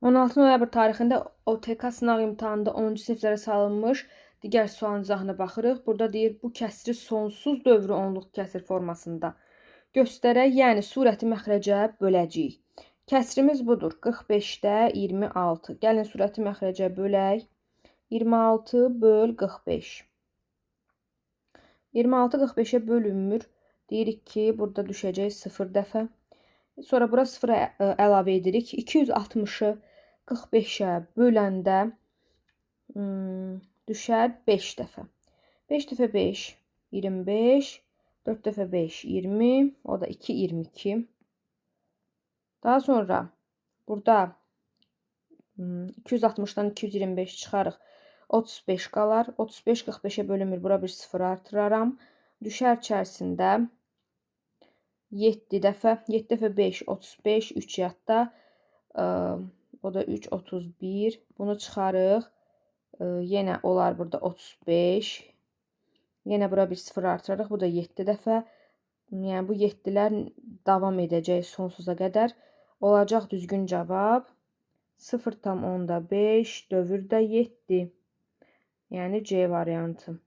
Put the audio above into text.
16 noyabr tarixində OTK sınaq imtahanında 10-cu siniflərə salınmış digər sualın izahına baxırıq. Burada deyir, bu kəsri sonsuz dövrü onluq kəsir formasında göstərək, yəni surəti məxrəcə böləcəyik. Kəsrimiz budur, 45-də 26. Gəlin surəti məxrəcə bölək. 26 böl 45. 26 45-ə bölünmür. Deyirik ki, burada düşəcək 0 dəfə. Sonra bura 0-a əlavə edirik. 260-ı 45-ə böləndə düşər 5 dəfə. 5 dəfə 5, 25. 4 dəfə 5, 20. O da 2, 22. Daha sonra burada 260-dan 225 çıxarıq. 35 qalar. 35 45-ə bölünmür. Bura bir 0 artıraram. Düşər içərisində 7 dəfə. 7 dəfə 5, 35. 3 yadda. O da 3, 31. Bunu çıxarıq. Yenə olar burada 35. Yenə bura bir 0 artırarıq. Bu da 7 dəfə. Yəni bu 7-lər davam edəcək sonsuza qədər. Olacaq düzgün cavab 0,5 dövrdə 7. Yəni C variantı.